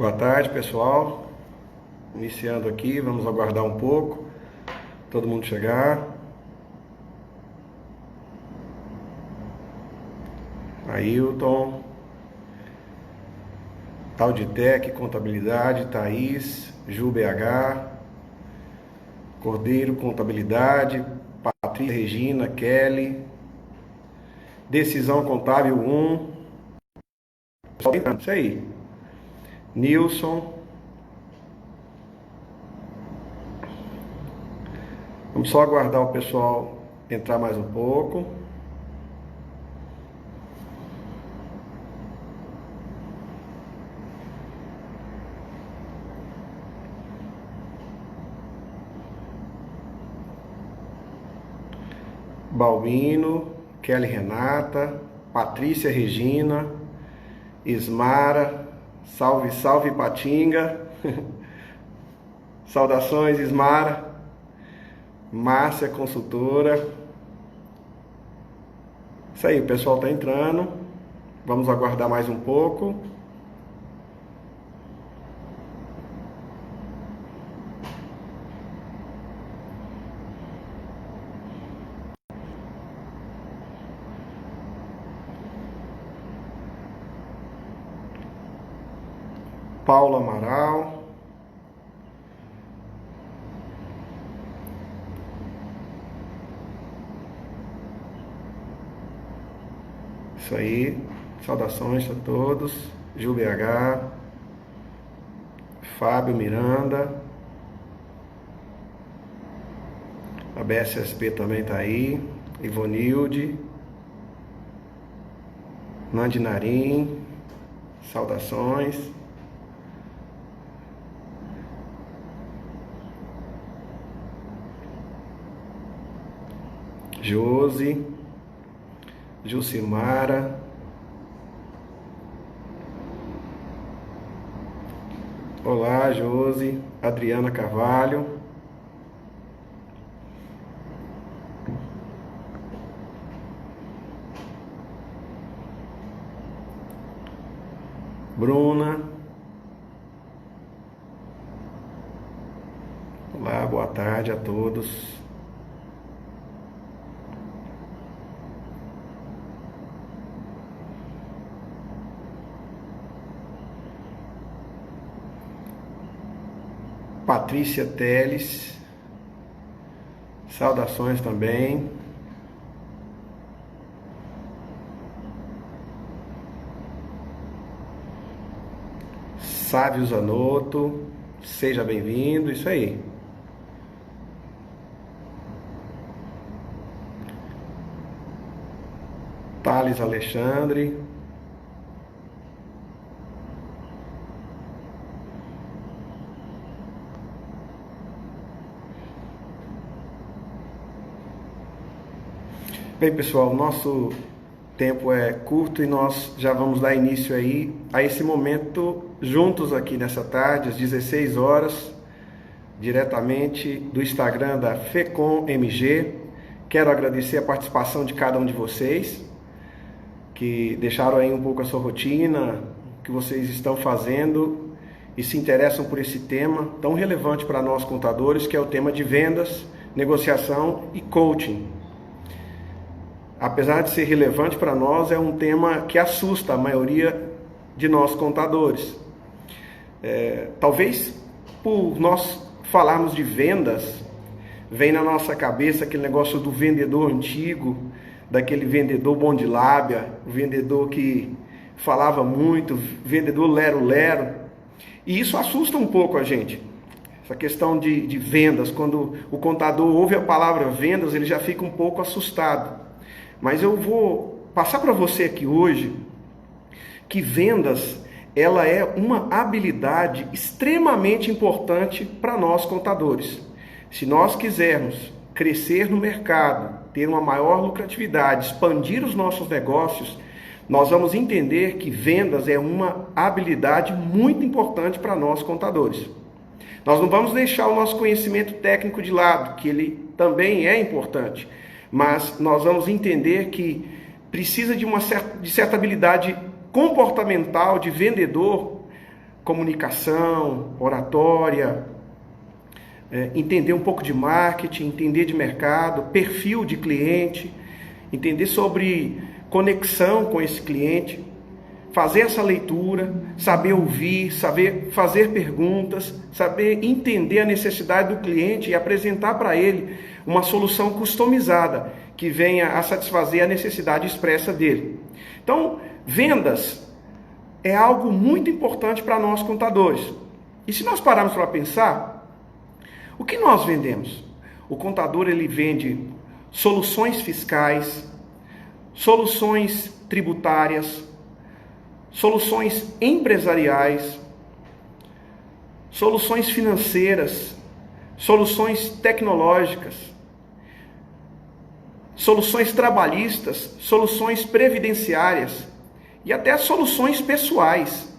Boa tarde, pessoal. Iniciando aqui, vamos aguardar um pouco, todo mundo chegar. Ailton, Tauditec, Contabilidade, Thaís, Ju BH, Cordeiro, Contabilidade, Patrícia, Regina, Kelly, Decisão Contábil 1, isso aí, Nilson. Vamos só aguardar o pessoal entrar mais um pouco. Balbino, Kelly Renata, Patrícia Regina, Ismara, salve, salve Patinga. Saudações, Ismara. Márcia, consultora. Isso aí, o pessoal está entrando. Vamos aguardar mais um pouco. Paulo Amaral. Isso aí, saudações a todos. Ju BH, Fábio Miranda, a BSSP também está aí, Ivonilde, Nandi Narim, saudações. Josi, Jucimara, olá Josi, Adriana Carvalho, Bruna, olá, boa tarde a todos. Patrícia Teles, saudações também. Sávio Zanotto, seja bem-vindo, isso aí. Thales Alexandre. Bem, pessoal, nosso tempo é curto e nós já vamos dar início aí a esse momento juntos aqui nessa tarde, às 16 horas, diretamente do Instagram da FECOM MG. Quero agradecer a participação de cada um de vocês, que deixaram aí um pouco a sua rotina, o que vocês estão fazendo e se interessam por esse tema tão relevante para nós contadores, que é o tema de vendas, negociação e coaching. Apesar de ser relevante para nós, é um tema que assusta a maioria de nós contadores. Talvez por nós falarmos de vendas, vem na nossa cabeça aquele negócio do vendedor antigo, daquele vendedor bom de lábia, o vendedor que falava muito, vendedor lero-lero. E isso assusta um pouco a gente. Essa questão de vendas, quando o contador ouve a palavra vendas, ele já fica um pouco assustado. Mas eu vou passar para você aqui hoje que vendas, ela é uma habilidade extremamente importante para nós contadores. Se nós quisermos crescer no mercado, ter uma maior lucratividade, expandir os nossos negócios, nós vamos entender que vendas é uma habilidade muito importante para nós contadores. Nós não vamos deixar o nosso conhecimento técnico de lado, que ele também é importante. Mas nós vamos entender que precisa de certa habilidade comportamental de vendedor comunicação, oratória, entender um pouco de marketing, entender de mercado, perfil de cliente, entender sobre conexão com esse cliente, fazer essa leitura, saber ouvir, saber fazer perguntas, saber entender a necessidade do cliente e apresentar para ele uma solução customizada que venha a satisfazer a necessidade expressa dele. Então, vendas é algo muito importante para nós contadores. E se nós pararmos para pensar, o que nós vendemos? O contador, ele vende soluções fiscais, soluções tributárias, soluções empresariais, soluções financeiras, soluções tecnológicas, soluções trabalhistas, soluções previdenciárias e até soluções pessoais.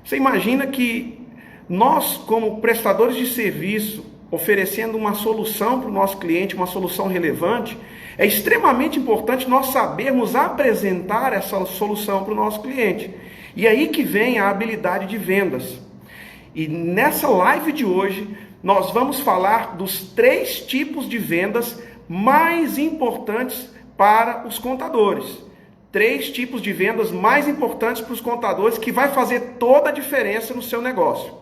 Você imagina que nós, como prestadores de serviço, oferecendo uma solução para o nosso cliente, uma solução relevante, é extremamente importante nós sabermos apresentar essa solução para o nosso cliente. E aí que vem a habilidade de vendas. E nessa live de hoje, nós vamos falar dos 3 tipos de vendas mais importantes para os contadores. 3 tipos de vendas mais importantes para os contadores que vai fazer toda a diferença no seu negócio.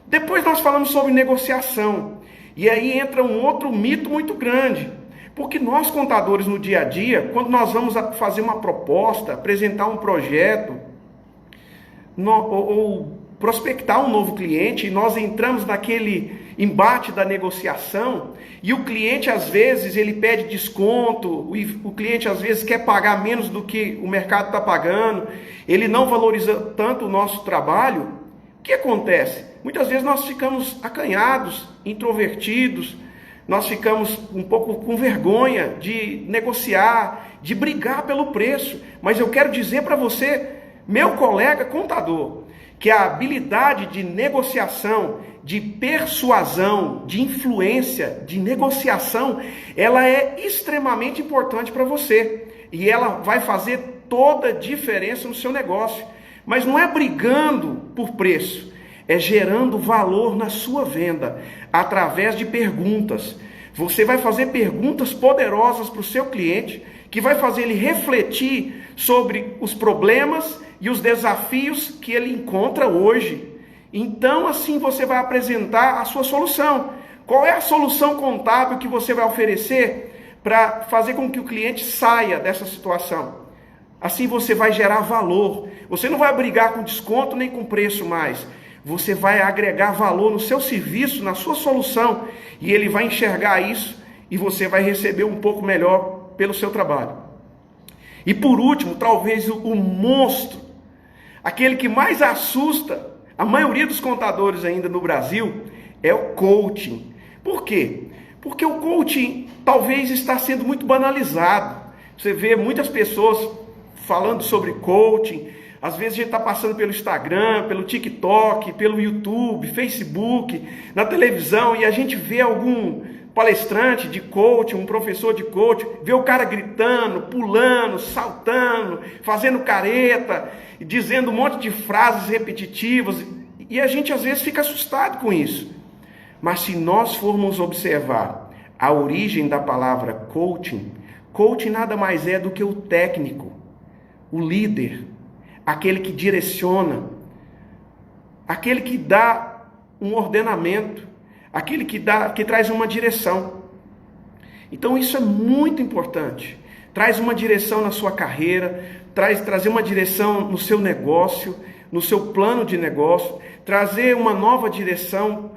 Depois nós falamos sobre negociação. E aí entra um outro mito muito grande. Porque nós contadores no dia a dia, quando nós vamos fazer uma proposta, apresentar um projeto, ou prospectar um novo cliente, e nós entramos naquele embate da negociação, e o cliente às vezes ele pede desconto, o cliente às vezes quer pagar menos do que o mercado está pagando, ele não valoriza tanto o nosso trabalho. O que acontece? Muitas vezes nós ficamos acanhados, introvertidos, nós ficamos um pouco com vergonha de negociar, de brigar pelo preço. Mas eu quero dizer para você, meu colega contador, que a habilidade de negociação, de persuasão, de influência, de negociação, ela é extremamente importante para você. E ela vai fazer toda a diferença no seu negócio. Mas não é brigando por preço, é gerando valor na sua venda, através de perguntas. Você vai fazer perguntas poderosas para o seu cliente, que vai fazer ele refletir sobre os problemas e os desafios que ele encontra hoje. Então, assim você vai apresentar a sua solução. Qual é a solução contábil que você vai oferecer para fazer com que o cliente saia dessa situação? Assim você vai gerar valor. Você não vai brigar com desconto nem com preço mais. Você vai agregar valor no seu serviço, na sua solução, e ele vai enxergar isso e você vai receber um pouco melhor pelo seu trabalho. E por último, talvez o monstro, aquele que mais assusta a maioria dos contadores ainda no Brasil, é o coaching. Por quê? Porque o coaching talvez está sendo muito banalizado. Você vê muitas pessoas falando sobre coaching. Às vezes a gente está passando pelo Instagram, pelo TikTok, pelo YouTube, Facebook, na televisão, e a gente vê algum palestrante de coaching, um professor de coaching, vê o cara gritando, pulando, saltando, fazendo careta, dizendo um monte de frases repetitivas, e a gente às vezes fica assustado com isso. Mas se nós formos observar a origem da palavra coaching, coaching nada mais é do que o técnico, o líder, aquele que direciona, aquele que dá um ordenamento, aquele que traz uma direção. Então isso é muito importante. Traz uma direção na sua carreira, trazer uma direção no seu negócio, no seu plano de negócio, trazer uma nova direção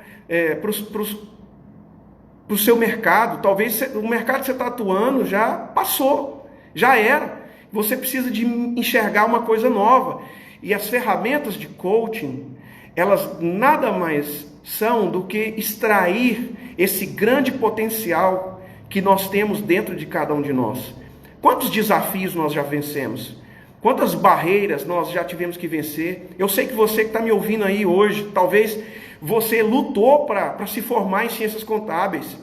para o seu mercado. Talvez o mercado que você está atuando já passou, já era. Você precisa de enxergar uma coisa nova. E as ferramentas de coaching, elas nada mais são do que extrair esse grande potencial que nós temos dentro de cada um de nós. Quantos desafios nós já vencemos? Quantas barreiras nós já tivemos que vencer? Eu sei que você que está me ouvindo aí hoje, talvez você lutou para se formar em ciências contábeis.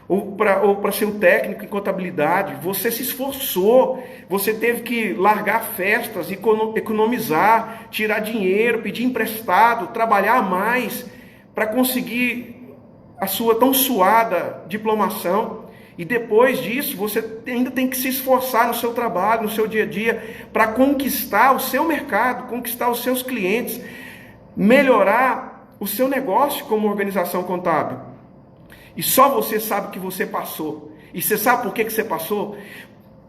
ou para ser um técnico em contabilidade. Você se esforçou, você teve que largar festas, economizar, tirar dinheiro, pedir emprestado, trabalhar mais para conseguir a sua tão suada diplomação. E depois disso, você ainda tem que se esforçar no seu trabalho, no seu dia a dia, para conquistar o seu mercado, conquistar os seus clientes, melhorar o seu negócio como organização contábil. E só você sabe o que você passou. E você sabe por que você passou?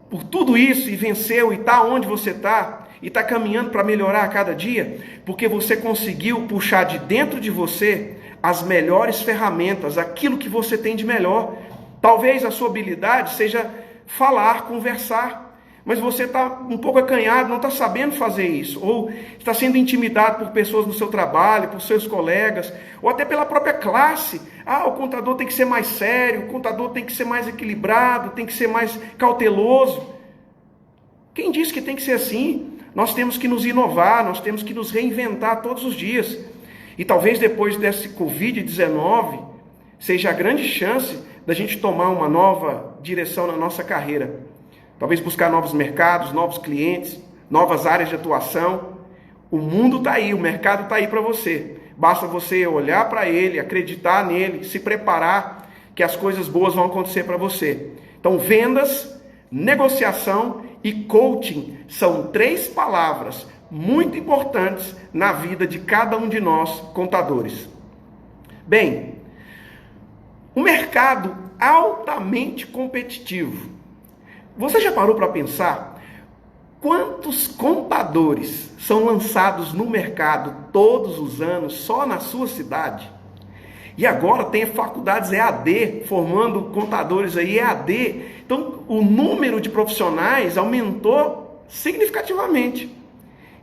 Por tudo isso e venceu e está onde você está. E está caminhando para melhorar a cada dia. Porque você conseguiu puxar de dentro de você as melhores ferramentas, aquilo que você tem de melhor. Talvez a sua habilidade seja falar, conversar. Mas você está um pouco acanhado, não está sabendo fazer isso. Ou está sendo intimidado por pessoas no seu trabalho, por seus colegas, ou até pela própria classe. O contador tem que ser mais sério, o contador tem que ser mais equilibrado, tem que ser mais cauteloso. Quem disse que tem que ser assim? Nós temos que nos inovar, nós temos que nos reinventar todos os dias. E talvez depois desse Covid-19, seja a grande chance da gente tomar uma nova direção na nossa carreira. Talvez buscar novos mercados, novos clientes, novas áreas de atuação. O mundo está aí, o mercado está aí para você. Basta você olhar para ele, acreditar nele, se preparar, que as coisas boas vão acontecer para você. Então, vendas, negociação e coaching são 3 palavras muito importantes na vida de cada um de nós, contadores. Bem, um mercado altamente competitivo. Você já parou para pensar quantos contadores são lançados no mercado todos os anos só na sua cidade? E agora tem faculdades EAD formando contadores aí EAD. Então o número de profissionais aumentou significativamente.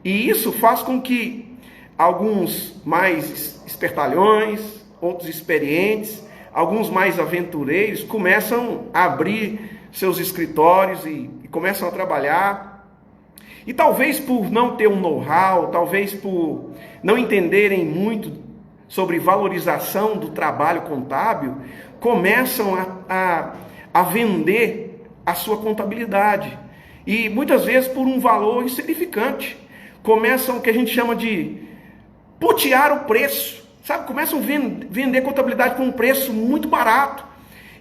E isso faz com que alguns mais espertalhões, outros experientes, alguns mais aventureiros começam a abrir seus escritórios e começam a trabalhar. E talvez por não ter um know-how, talvez por não entenderem muito sobre valorização do trabalho contábil, começam a vender a sua contabilidade. E muitas vezes por um valor insignificante. Começam o que a gente chama de putear o preço. Sabe? Começam a vender contabilidade por um preço muito barato.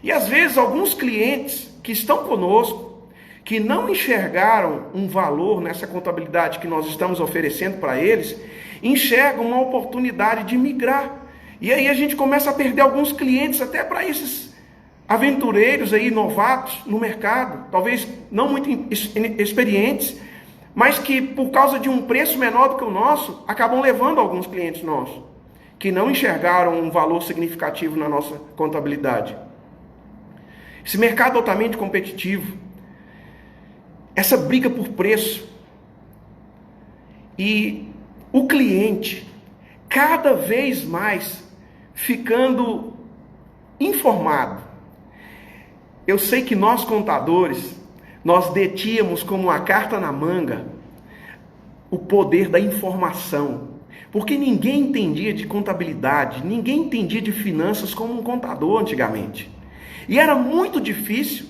E às vezes alguns clientes que estão conosco, que não enxergaram um valor nessa contabilidade que nós estamos oferecendo para eles, enxergam uma oportunidade de migrar. E aí a gente começa a perder alguns clientes até para esses aventureiros aí, novatos no mercado, talvez não muito experientes, mas que por causa de um preço menor do que o nosso, acabam levando alguns clientes nossos, que não enxergaram um valor significativo na nossa contabilidade. Esse mercado altamente competitivo, essa briga por preço, e o cliente cada vez mais ficando informado. Eu sei que nós contadores, nós detínhamos como uma carta na manga o poder da informação, porque ninguém entendia de contabilidade, ninguém entendia de finanças como um contador antigamente. E era muito difícil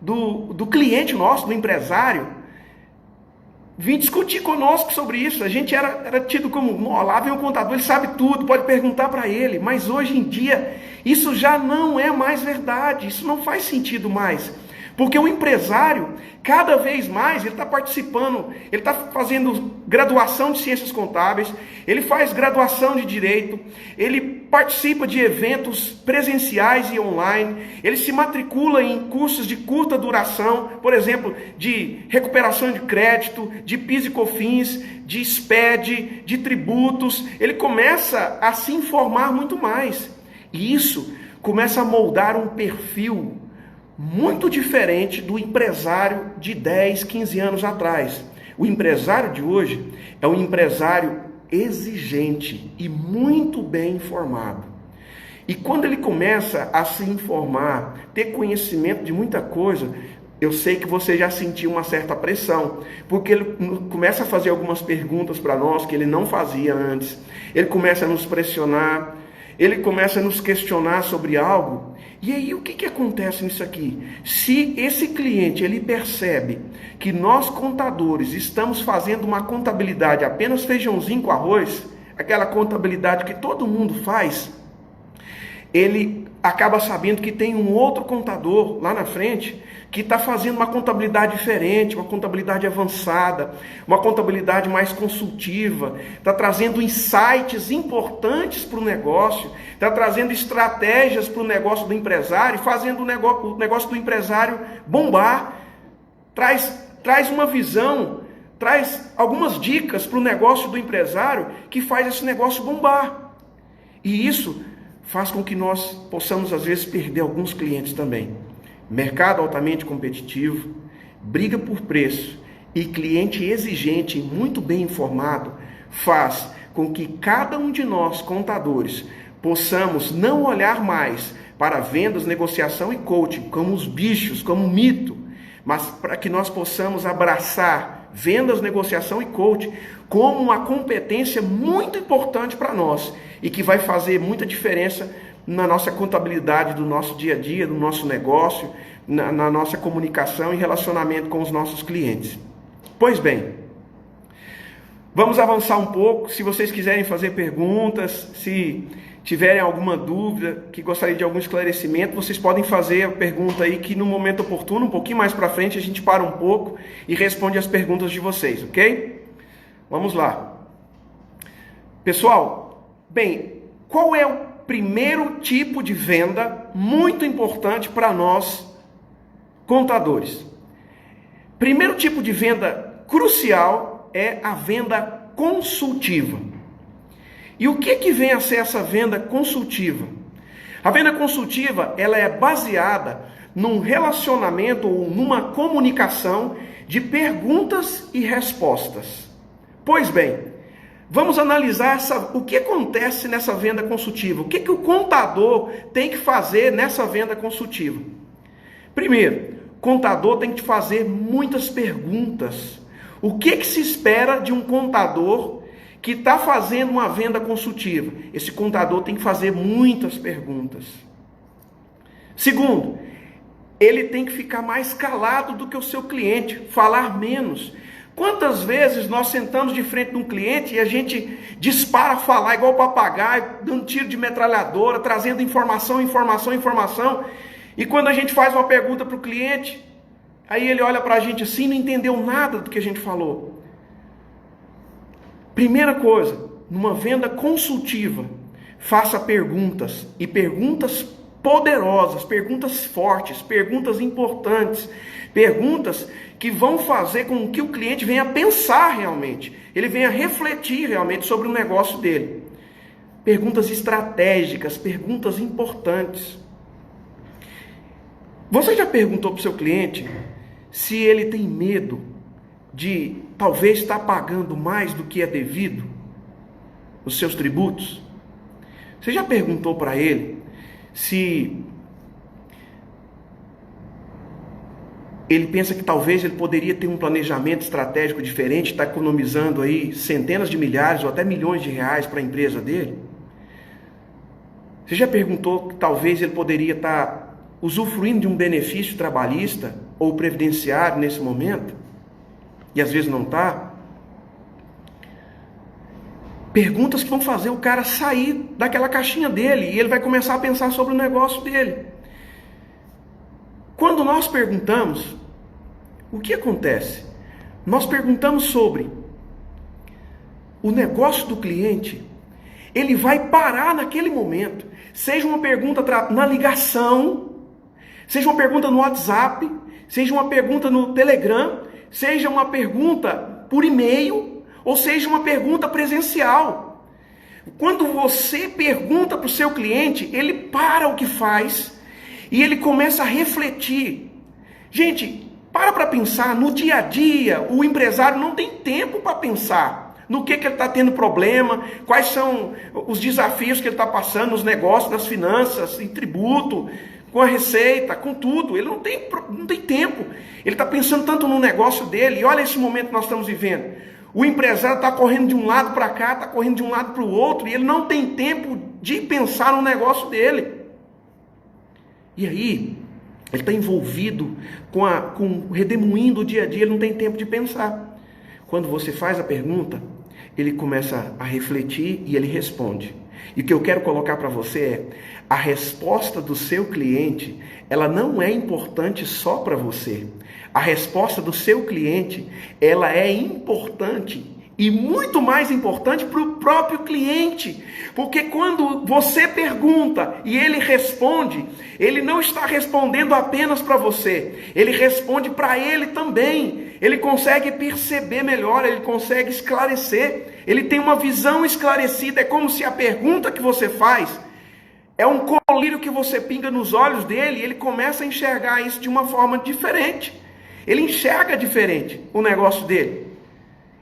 do cliente nosso, do empresário, vir discutir conosco sobre isso. A gente era tido como, lá vem o contador, ele sabe tudo, pode perguntar para ele. Mas hoje em dia, isso já não é mais verdade, isso não faz sentido mais. Porque o empresário, cada vez mais, ele está participando, ele está fazendo graduação de ciências contábeis, ele faz graduação de direito, ele participa de eventos presenciais e online, ele se matricula em cursos de curta duração, por exemplo, de recuperação de crédito, de PIS e COFINS, de SPED, de tributos. Ele começa a se informar muito mais. E isso começa a moldar um perfil muito diferente do empresário de 10, 15 anos atrás. O empresário de hoje é um empresário exigente e muito bem informado. E quando ele começa a se informar, ter conhecimento de muita coisa, eu sei que você já sentiu uma certa pressão, porque ele começa a fazer algumas perguntas para nós que ele não fazia antes. Ele começa a nos pressionar. ele começa a nos questionar sobre algo, e aí o que acontece nisso aqui? Se esse cliente ele percebe que nós contadores estamos fazendo uma contabilidade apenas feijãozinho com arroz, aquela contabilidade que todo mundo faz, ele acaba sabendo que tem um outro contador lá na frente que está fazendo uma contabilidade diferente, uma contabilidade avançada, uma contabilidade mais consultiva, está trazendo insights importantes para o negócio, está trazendo estratégias para o negócio do empresário, fazendo o negócio do empresário bombar, traz uma visão, traz algumas dicas para o negócio do empresário que faz esse negócio bombar. E isso faz com que nós possamos, às vezes, perder alguns clientes também. Mercado altamente competitivo, briga por preço e cliente exigente e muito bem informado faz com que cada um de nós, contadores, possamos não olhar mais para vendas, negociação e coaching como os bichos, como um mito, mas para que nós possamos abraçar vendas, negociação e coaching como uma competência muito importante para nós e que vai fazer muita diferença na nossa contabilidade do nosso dia a dia, do nosso negócio, na nossa comunicação e relacionamento com os nossos clientes. Pois bem, vamos avançar um pouco. Se vocês quiserem fazer perguntas, se tiverem alguma dúvida, que gostaria de algum esclarecimento, vocês podem fazer a pergunta aí que no momento oportuno, um pouquinho mais para frente, a gente para um pouco e responde as perguntas de vocês, ok? Vamos lá. Pessoal, bem, qual é o primeiro tipo de venda muito importante para nós, contadores? Primeiro tipo de venda crucial é a venda consultiva. E o que vem a ser essa venda consultiva? A venda consultiva, ela é baseada num relacionamento ou numa comunicação de perguntas e respostas. Pois bem, vamos analisar o que acontece nessa venda consultiva. O que o contador tem que fazer nessa venda consultiva? Primeiro, o contador tem que fazer muitas perguntas. O que se espera de um contador que está fazendo uma venda consultiva? Esse contador tem que fazer muitas perguntas. Segundo, ele tem que ficar mais calado do que o seu cliente, falar menos. Quantas vezes nós sentamos de frente de um cliente e a gente dispara a falar igual papagaio, dando tiro de metralhadora, trazendo informação, e quando a gente faz uma pergunta para o cliente, aí ele olha para a gente assim, não entendeu nada do que a gente falou. Primeira coisa, numa venda consultiva, faça perguntas, e perguntas poderosas, perguntas fortes, perguntas importantes, perguntas que vão fazer com que o cliente venha pensar realmente, ele venha refletir realmente sobre o negócio dele. Perguntas estratégicas, perguntas importantes. Você já perguntou para o seu cliente se ele tem medo de talvez estar pagando mais do que é devido os seus tributos? Você já perguntou para ele se ele pensa que talvez ele poderia ter um planejamento estratégico diferente, está economizando aí centenas de milhares ou até milhões de reais para a empresa dele? Você já perguntou que talvez ele poderia estar usufruindo de um benefício trabalhista ou previdenciário nesse momento? E às vezes não está? Perguntas que vão fazer o cara sair daquela caixinha dele e ele vai começar a pensar sobre o negócio dele. Quando nós perguntamos, o que acontece? Nós perguntamos sobre o negócio do cliente, ele vai parar naquele momento. Seja uma pergunta na ligação, seja uma pergunta no WhatsApp, seja uma pergunta no Telegram, seja uma pergunta por e-mail, ou seja uma pergunta presencial. Quando você pergunta para o seu cliente, ele para o que faz e ele começa a refletir. Gente, para pensar, no dia a dia, o empresário não tem tempo para pensar no que ele está tendo problema, quais são os desafios que ele está passando nos negócios, nas finanças, em tributo, com a receita, com tudo. Ele não tem tempo. Ele está pensando tanto no negócio dele. E olha esse momento que nós estamos vivendo. O empresário está correndo de um lado para cá, está correndo de um lado para o outro, e ele não tem tempo de pensar no negócio dele. E aí, ele está envolvido com o redemoinho do dia a dia, ele não tem tempo de pensar. Quando você faz a pergunta, ele começa a refletir e ele responde. E o que eu quero colocar para você é, a resposta do seu cliente, ela não é importante só para você. A resposta do seu cliente, ela é importante e muito mais importante para o próprio cliente. Porque quando você pergunta e ele responde, ele não está respondendo apenas para você, ele responde para ele também. Ele consegue perceber melhor, ele consegue esclarecer, ele tem uma visão esclarecida. É como se a pergunta que você faz é um colírio que você pinga nos olhos dele e ele começa a enxergar isso de uma forma diferente. Ele enxerga diferente o negócio dele.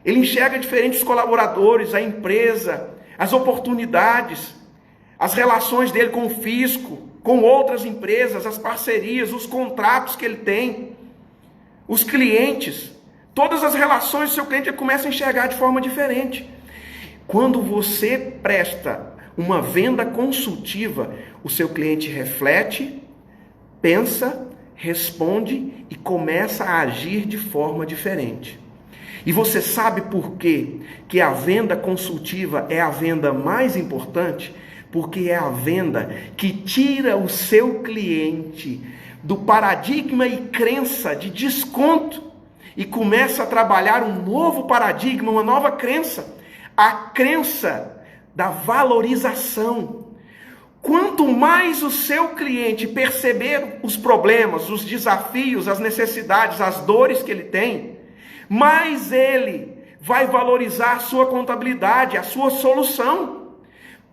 Ele enxerga diferente os colaboradores, a empresa, as oportunidades, as relações dele com o fisco, com outras empresas, as parcerias, os contratos que ele tem, os clientes, todas as relações do seu cliente ele começa a enxergar de forma diferente. Quando você presta uma venda consultiva, o seu cliente reflete, pensa, responde e começa a agir de forma diferente. E você sabe por quê que a venda consultiva é a venda mais importante? Porque é a venda que tira o seu cliente do paradigma e crença de desconto e começa a trabalhar um novo paradigma, uma nova crença, a crença da valorização. Quanto mais o seu cliente perceber os problemas, os desafios, as necessidades, as dores que ele tem, mais ele vai valorizar a sua contabilidade, a sua solução.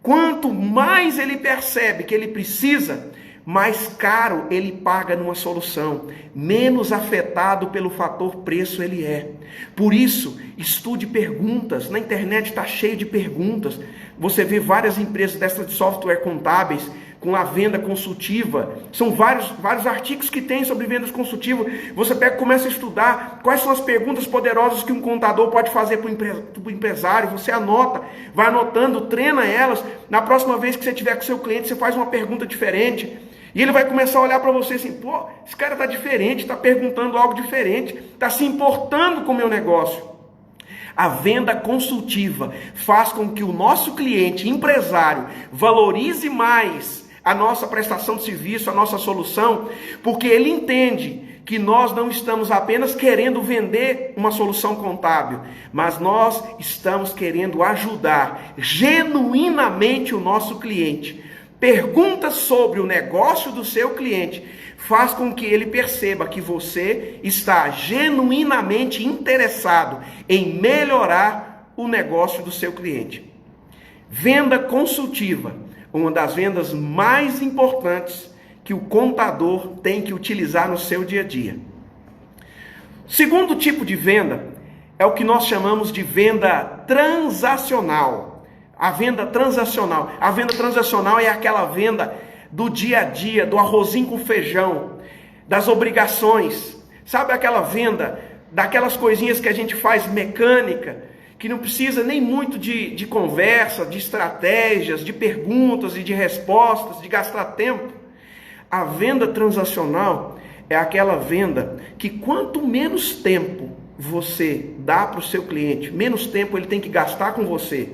Quanto mais ele percebe que ele precisa, mais caro ele paga numa solução, menos afetado pelo fator preço ele é. Por isso, estude perguntas. Na internet está cheio de perguntas. Você vê várias empresas dessas de software contábeis com a venda consultiva. São vários artigos que tem sobre vendas consultivas. Você pega e começa a estudar quais são as perguntas poderosas que um contador pode fazer para o empresário. Você anota, vai anotando, treina elas. Na próxima vez que você tiver com o seu cliente, você faz uma pergunta diferente. E ele vai começar a olhar para você assim, pô, esse cara está diferente, está perguntando algo diferente, está se importando com o meu negócio. A venda consultiva faz com que o nosso cliente, empresário, valorize mais a nossa prestação de serviço, a nossa solução, porque ele entende que nós não estamos apenas querendo vender uma solução contábil, mas nós estamos querendo ajudar genuinamente o nosso cliente. Perguntas sobre o negócio do seu cliente faz com que ele perceba que você está genuinamente interessado em melhorar o negócio do seu cliente. Venda consultiva, uma das vendas mais importantes que o contador tem que utilizar no seu dia a dia. Segundo tipo de venda é o que nós chamamos de venda transacional. A venda transacional. A venda transacional é aquela venda do dia a dia, do arrozinho com feijão, das obrigações. Sabe aquela venda daquelas coisinhas que a gente faz mecânica, que não precisa nem muito de conversa, de estratégias, de perguntas e de respostas, de gastar tempo? A venda transacional é aquela venda que quanto menos tempo você dá para o seu cliente, menos tempo ele tem que gastar com você.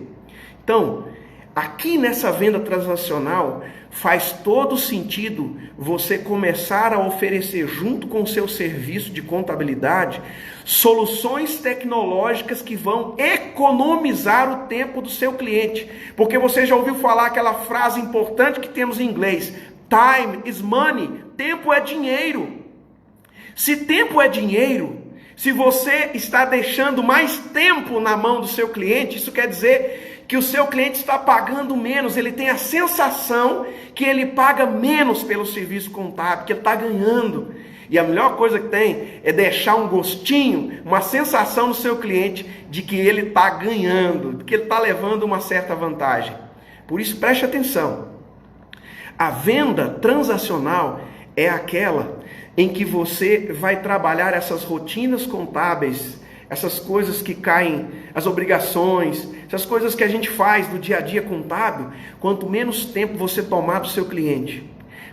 Então, aqui nessa venda transacional, faz todo sentido você começar a oferecer, junto com o seu serviço de contabilidade, soluções tecnológicas que vão economizar o tempo do seu cliente. Porque você já ouviu falar aquela frase importante que temos em inglês: time is money, tempo é dinheiro. Se tempo é dinheiro, se você está deixando mais tempo na mão do seu cliente, isso quer dizer que o seu cliente está pagando menos, ele tem a sensação que ele paga menos pelo serviço contábil, que ele está ganhando. E a melhor coisa que tem é deixar um gostinho, uma sensação no seu cliente de que ele está ganhando, de que ele está levando uma certa vantagem. Por isso, preste atenção. A venda transacional é aquela em que você vai trabalhar essas rotinas contábeis, essas coisas que caem, as obrigações, essas coisas que a gente faz no dia a dia contábil, quanto menos tempo você tomar do seu cliente,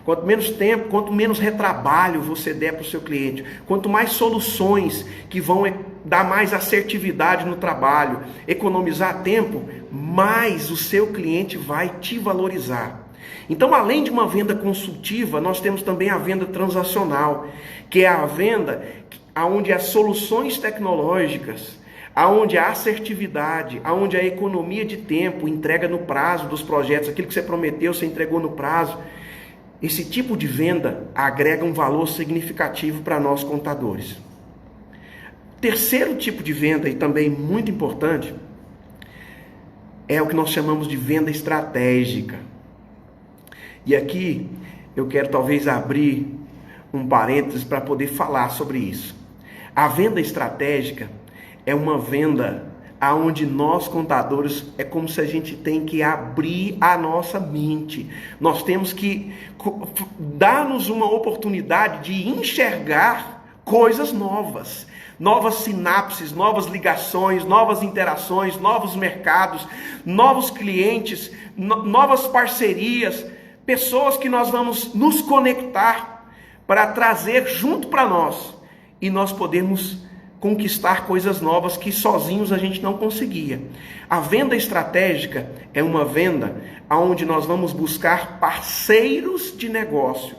quanto menos tempo, quanto menos retrabalho você der para o seu cliente, quanto mais soluções que vão dar mais assertividade no trabalho, economizar tempo, mais o seu cliente vai te valorizar. Então, além de uma venda consultiva, nós temos também a venda transacional, que é a venda onde as soluções tecnológicas, aonde a assertividade, aonde a economia de tempo, entrega no prazo dos projetos, aquilo que você prometeu, você entregou no prazo. Esse tipo de venda agrega um valor significativo para nós contadores. Terceiro tipo de venda, e também muito importante, é o que nós chamamos de venda estratégica. E aqui eu quero talvez abrir um parênteses para poder falar sobre isso. A venda estratégica é uma venda aonde nós contadores é como se a gente tem que abrir a nossa mente. Nós temos que dar-nos uma oportunidade de enxergar coisas novas. Novas sinapses, novas ligações, novas interações, novos mercados, novos clientes, novas parcerias, pessoas que nós vamos nos conectar para trazer junto para nós e nós podermos conquistar coisas novas que sozinhos a gente não conseguia. A venda estratégica é uma venda onde nós vamos buscar parceiros de negócio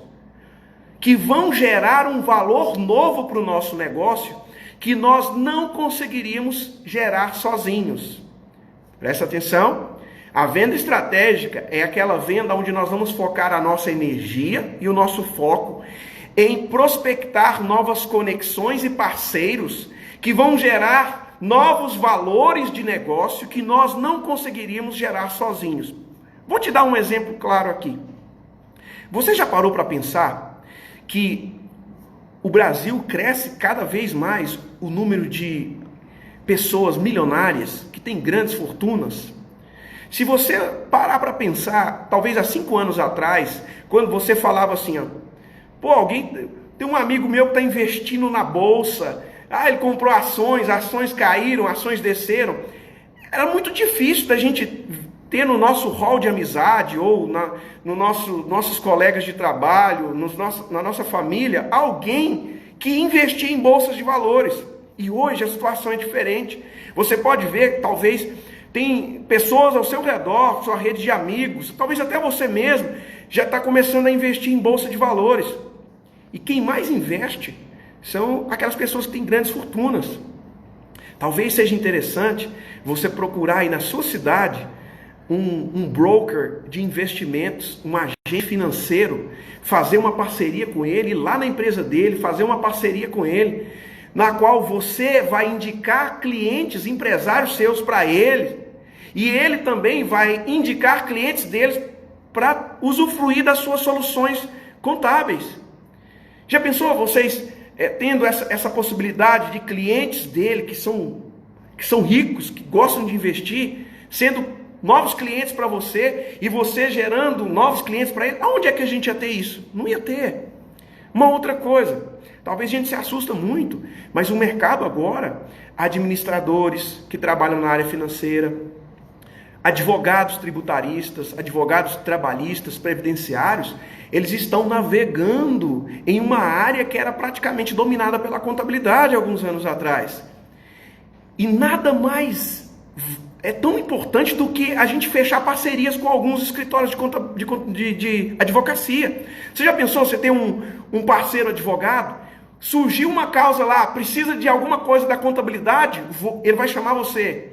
que vão gerar um valor novo para o nosso negócio que nós não conseguiríamos gerar sozinhos. Presta atenção. A venda estratégica é aquela venda onde nós vamos focar a nossa energia e o nosso foco em prospectar novas conexões e parceiros que vão gerar novos valores de negócio que nós não conseguiríamos gerar sozinhos. Vou te dar um exemplo claro aqui. Você já parou para pensar que o Brasil cresce cada vez mais o número de pessoas milionárias que têm grandes fortunas? Se você parar para pensar, talvez há 5 anos atrás, quando você falava assim, ó, pô, tem um amigo meu que está investindo na bolsa, ele comprou ações caíram, ações desceram. Era muito difícil da gente ter no nosso hall de amizade ou nossos colegas de trabalho, na nossa família, alguém que investia em bolsas de valores. E hoje a situação é diferente. Você pode ver, talvez, tem pessoas ao seu redor, sua rede de amigos, talvez até você mesmo, já está começando a investir em bolsa de valores. E quem mais investe são aquelas pessoas que têm grandes fortunas. Talvez seja interessante você procurar aí na sua cidade um broker de investimentos, um agente financeiro, fazer uma parceria com ele, ir lá na empresa dele, fazer uma parceria com ele, na qual você vai indicar clientes, empresários seus para ele, e ele também vai indicar clientes deles para usufruir das suas soluções contábeis. Já pensou vocês tendo essa possibilidade de clientes dele que são ricos, que gostam de investir, sendo novos clientes para você e você gerando novos clientes para ele? Aonde é que a gente ia ter isso? Não ia ter. Uma outra coisa, talvez a gente se assusta muito, mas o mercado agora, administradores que trabalham na área financeira, advogados tributaristas, advogados trabalhistas, previdenciários, eles estão navegando em uma área que era praticamente dominada pela contabilidade alguns anos atrás. E nada mais é tão importante do que a gente fechar parcerias com alguns escritórios de advocacia. Você já pensou, você tem um parceiro advogado, surgiu uma causa lá, precisa de alguma coisa da contabilidade, ele vai chamar você.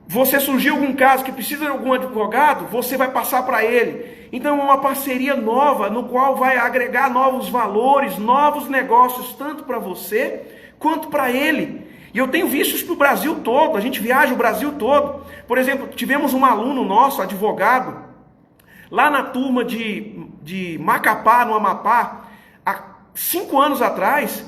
Você surgiu algum caso que precisa de algum advogado, você vai passar para ele. Então é uma parceria nova, no qual vai agregar novos valores, novos negócios, tanto para você quanto para ele. E eu tenho visto isso para o Brasil todo, a gente viaja o Brasil todo. Por exemplo, tivemos um aluno nosso, advogado, lá na turma de Macapá, no Amapá, há 5 anos atrás.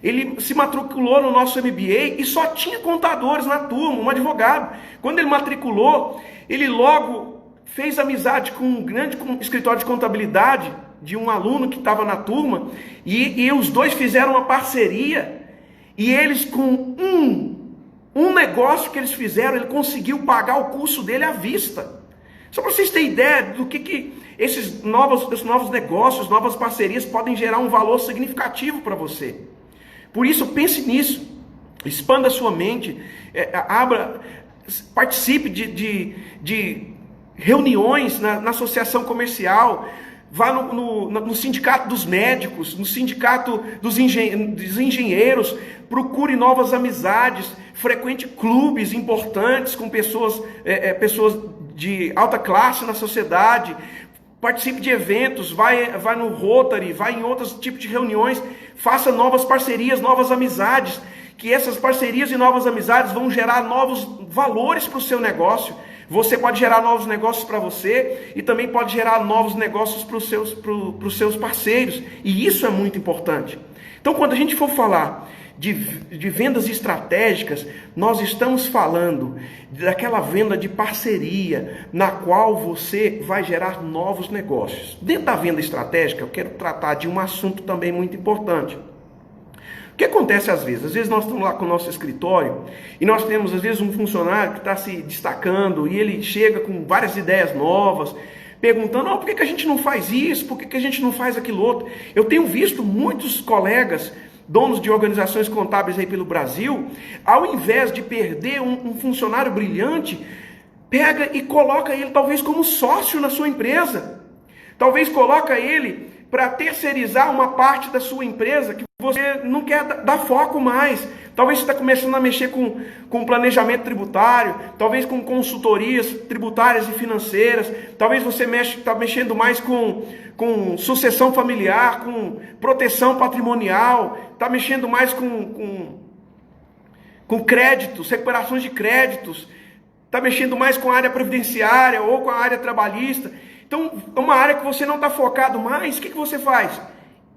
Ele se matriculou no nosso MBA e só tinha contadores na turma, um advogado. Quando ele matriculou, ele logo fez amizade com um grande escritório de contabilidade de um aluno que estava na turma, e os dois fizeram uma parceria, e eles com Um negócio que eles fizeram, ele conseguiu pagar o custo dele à vista. Só para vocês terem ideia do que esses novos negócios, novas parcerias podem gerar um valor significativo para você. Por isso, pense nisso. Expanda a sua mente. Participe de reuniões na associação comercial. Vá no sindicato dos médicos, no sindicato dos engenheiros. Procure novas amizades. Frequente clubes importantes com pessoas de alta classe na sociedade. Participe de eventos, vai no Rotary, vai em outros tipos de reuniões. Faça novas parcerias, novas amizades. Que essas parcerias e novas amizades vão gerar novos valores para o seu negócio. Você pode gerar novos negócios para você e também pode gerar novos negócios para os seus parceiros. E isso é muito importante. Então, quando a gente for falar de vendas estratégicas, nós estamos falando daquela venda de parceria, na qual você vai gerar novos negócios. Dentro da venda estratégica, eu quero tratar de um assunto também muito importante. O que acontece às vezes? Às vezes nós estamos lá com o nosso escritório e nós temos às vezes um funcionário que está se destacando e ele chega com várias ideias novas, perguntando, por que a gente não faz isso? Por que a gente não faz aquilo outro? Eu tenho visto muitos colegas, donos de organizações contábeis aí pelo Brasil, ao invés de perder um funcionário brilhante, pega e coloca ele talvez como sócio na sua empresa. Talvez coloca ele para terceirizar uma parte da sua empresa que você não quer dar foco mais. Talvez você está começando a mexer com planejamento tributário, talvez com consultorias tributárias e financeiras, talvez você está mexendo mais com sucessão familiar, com proteção patrimonial, está mexendo mais com créditos, recuperações de créditos, está mexendo mais com a área previdenciária ou com a área trabalhista. Então, é uma área que você não está focado mais, o que você faz?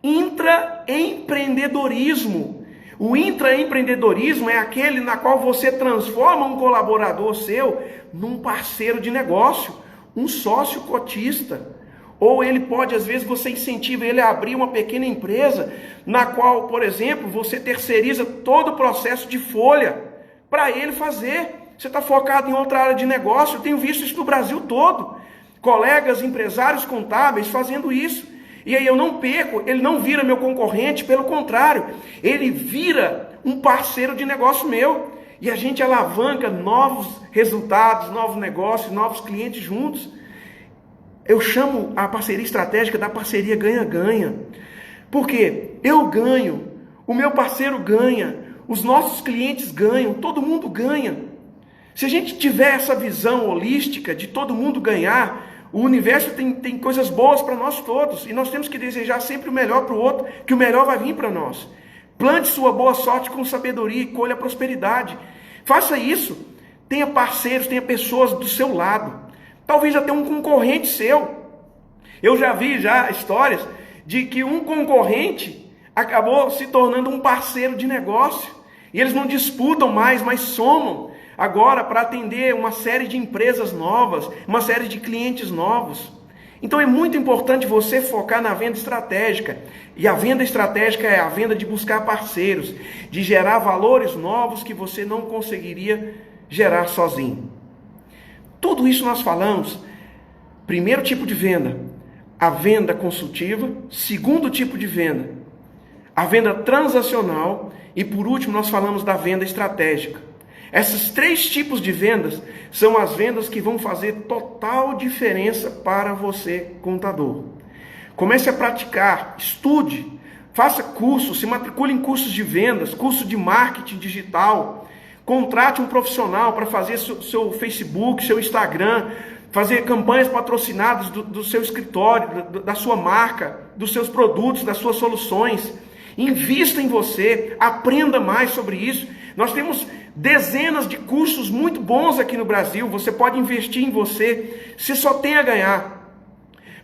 Intraempreendedorismo. O intraempreendedorismo é aquele na qual você transforma um colaborador seu num parceiro de negócio, um sócio cotista. Ou ele pode, às vezes, você incentiva ele a abrir uma pequena empresa, na qual, por exemplo, você terceiriza todo o processo de folha para ele fazer. Você está focado em outra área de negócio, eu tenho visto isso no Brasil todo. Colegas, empresários contábeis fazendo isso. E aí eu não perco, ele não vira meu concorrente, pelo contrário, ele vira um parceiro de negócio meu. E a gente alavanca novos resultados, novos negócios, novos clientes juntos. Eu chamo a parceria estratégica da parceria ganha-ganha. Porque eu ganho, o meu parceiro ganha, os nossos clientes ganham, todo mundo ganha. Se a gente tiver essa visão holística de todo mundo ganhar, o universo tem coisas boas para nós todos. E nós temos que desejar sempre o melhor para o outro, que o melhor vai vir para nós. Plante sua boa sorte com sabedoria e colha prosperidade. Faça isso. Tenha parceiros, tenha pessoas do seu lado. Talvez até um concorrente seu. Eu já vi histórias de que um concorrente acabou se tornando um parceiro de negócio. E eles não disputam mais, mas somam. Agora para atender uma série de empresas novas, uma série de clientes novos. Então é muito importante você focar na venda estratégica. E a venda estratégica é a venda de buscar parceiros, de gerar valores novos que você não conseguiria gerar sozinho. Tudo isso nós falamos. Primeiro tipo de venda, a venda consultiva. Segundo tipo de venda, a venda transacional. E por último nós falamos da venda estratégica. Esses três tipos de vendas são as vendas que vão fazer total diferença para você, contador. Comece a praticar, estude, faça cursos, se matricule em cursos de vendas, curso de marketing digital, contrate um profissional para fazer seu Facebook, seu Instagram, fazer campanhas patrocinadas do seu escritório, da sua marca, dos seus produtos, das suas soluções. Invista em você, aprenda mais sobre isso. Nós temos dezenas de cursos muito bons aqui no Brasil. Você pode investir em você só tem a ganhar.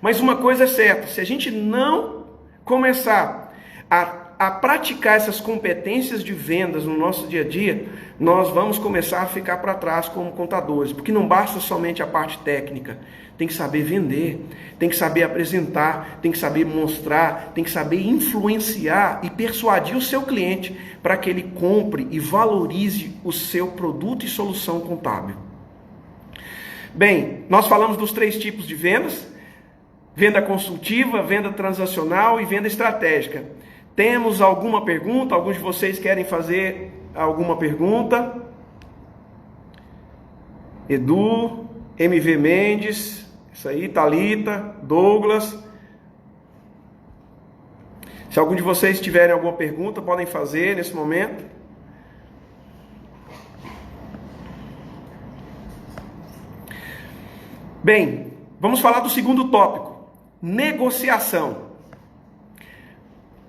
Mas uma coisa é certa, se a gente não começar a a praticar essas competências de vendas no nosso dia a dia, nós vamos começar a ficar para trás como contadores, porque não basta somente a parte técnica, tem que saber vender, tem que saber apresentar, tem que saber mostrar, tem que saber influenciar e persuadir o seu cliente para que ele compre e valorize o seu produto e solução contábil. Bem, nós falamos dos 3 tipos de vendas: venda consultiva, venda transacional e venda estratégica. Temos alguma pergunta? Alguns de vocês querem fazer alguma pergunta? Edu, MV Mendes, isso aí, Thalita, Douglas. Se algum de vocês tiverem alguma pergunta, podem fazer nesse momento. Bem, vamos falar do segundo tópico: negociação.